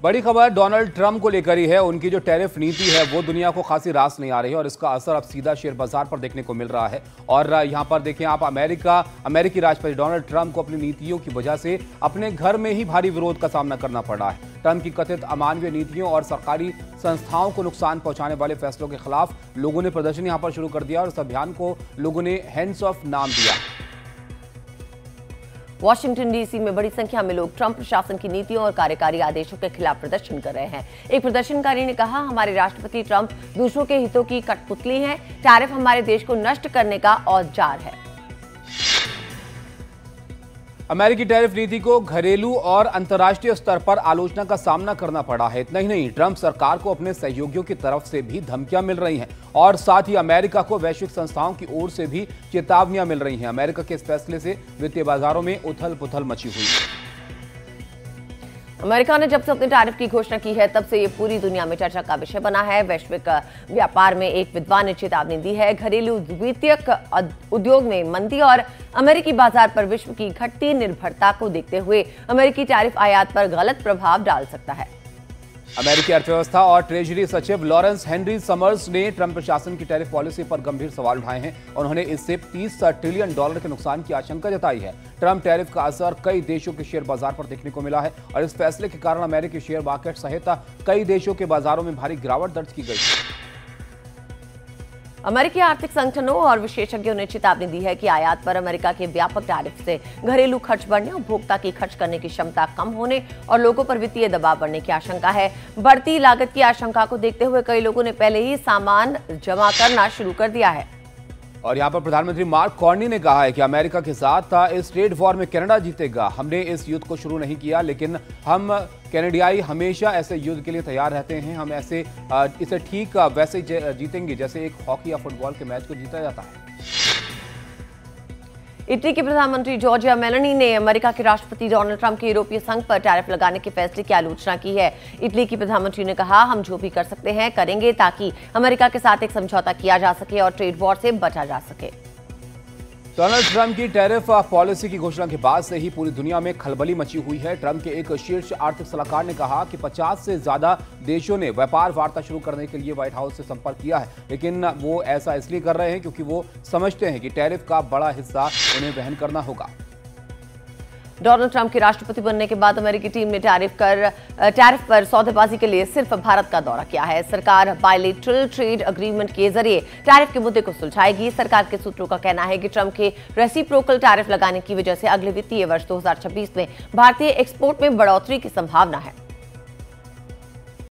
बड़ी खबर Donald Trump को लेकर ही है। उनकी जो टैरिफ नीति है वो दुनिया को खासी रास नहीं आ रही है और इसका असर अब सीधा शेयर बाजार पर देखने को मिल रहा है। और यहां पर देखिए आप, अमेरिकी राष्ट्रपति डोनाल्ड ट्रंप को अपनी नीतियों की वजह से अपने घर में ही भारी विरोध का सामना करना पड़ रहा है। ट्रंप की कथित अमानवीय नीतियों और सरकारी संस्थाओं को नुकसान पहुंचाने वाले फैसलों के खिलाफ लोगों ने प्रदर्शन यहां पर शुरू कर दिया और इस अभियान को लोगों ने हैंड्स ऑफ नाम दिया। वॉशिंगटन डीसी में बड़ी संख्या में लोग ट्रंप प्रशासन की नीतियों और कार्यकारी आदेशों के खिलाफ प्रदर्शन कर रहे हैं। एक प्रदर्शनकारी ने कहा, हमारे राष्ट्रपति ट्रंप दूसरों के हितों की कठपुतली हैं। टैरिफ हमारे देश को नष्ट करने का औजार है। अमेरिकी टैरिफ नीति को घरेलू और अंतर्राष्ट्रीय स्तर पर आलोचना का सामना करना पड़ा है। इतना ही नहीं, ट्रंप सरकार को अपने सहयोगियों की तरफ से भी धमकियां मिल रही हैं और साथ ही अमेरिका को वैश्विक संस्थाओं की ओर से भी चेतावनियां मिल रही हैं। अमेरिका के इस फैसले से वित्तीय बाजारों में उथल पुथल मची हुई है। अमेरिका ने जब से अपने टैरिफ की घोषणा की है तब से ये पूरी दुनिया में चर्चा का विषय बना है। वैश्विक व्यापार में एक विद्वान ने चेतावनी दी है, घरेलू द्वितीयक उद्योग में मंदी और अमेरिकी बाजार पर विश्व की घटती निर्भरता को देखते हुए अमेरिकी टैरिफ आयात पर गलत प्रभाव डाल सकता है। अमेरिकी अर्थव्यवस्था और ट्रेजरी सचिव लॉरेंस हेनरी समर्स ने ट्रंप प्रशासन की टैरिफ पॉलिसी पर गंभीर सवाल उठाए हैं। उन्होंने इससे $30 ट्रिलियन के नुकसान की आशंका जताई है। ट्रंप टैरिफ का असर कई देशों के शेयर बाजार पर देखने को मिला है और इस फैसले के कारण अमेरिकी शेयर मार्केट सहित कई देशों के बाजारों में भारी गिरावट दर्ज की गई है। अमेरिकी आर्थिक संगठनों और विशेषज्ञों ने चेतावनी दी है कि आयात पर अमेरिका के व्यापक टैरिफ से घरेलू खर्च बढ़ने, उपभोक्ता की खर्च करने की क्षमता कम होने और लोगों पर वित्तीय दबाव बढ़ने की आशंका है। बढ़ती लागत की आशंका को देखते हुए कई लोगों ने पहले ही सामान जमा करना शुरू कर दिया है। और यहाँ पर प्रधानमंत्री मार्क कार्नी ने कहा है कि अमेरिका के साथ इस ट्रेड वॉर में कनाडा जीतेगा। हमने इस युद्ध को शुरू नहीं किया, लेकिन हम कैनेडियाई हमेशा ऐसे युद्ध के लिए तैयार रहते हैं। हम इसे ठीक वैसे जीतेंगे जैसे एक हॉकी या फुटबॉल के मैच को जीता जाता है। इटली के प्रधानमंत्री जॉर्जिया मेलोनी ने अमेरिका के राष्ट्रपति डोनाल्ड ट्रंप के यूरोपीय संघ पर टैरिफ लगाने के फैसले की आलोचना की है। इटली की प्रधानमंत्री ने कहा, हम जो भी कर सकते हैं करेंगे ताकि अमेरिका के साथ एक समझौता किया जा सके और ट्रेड वॉर से बचा जा सके। डोनाल्ड ट्रंप की टैरिफ पॉलिसी की घोषणा के बाद से ही पूरी दुनिया में खलबली मची हुई है। ट्रंप के एक शीर्ष आर्थिक सलाहकार ने कहा कि 50 से ज्यादा देशों ने व्यापार वार्ता शुरू करने के लिए व्हाइट हाउस से संपर्क किया है, लेकिन वो ऐसा इसलिए कर रहे हैं क्योंकि वो समझते हैं कि टैरिफ का बड़ा हिस्सा उन्हें वहन करना होगा। डोनाल्ड ट्रंप के राष्ट्रपति बनने के बाद अमेरिकी टीम ने टैरिफ पर सौदेबाजी के लिए सिर्फ भारत का दौरा किया है। सरकार बायलैटरल ट्रेड एग्रीमेंट के जरिए टैरिफ के मुद्दे को सुलझाएगी। सरकार के सूत्रों का कहना है कि ट्रंप के रेसिप्रोकल टैरिफ लगाने की वजह से अगले वित्तीय वर्ष 2026 में भारतीय एक्सपोर्ट में बढ़ोतरी की संभावना है।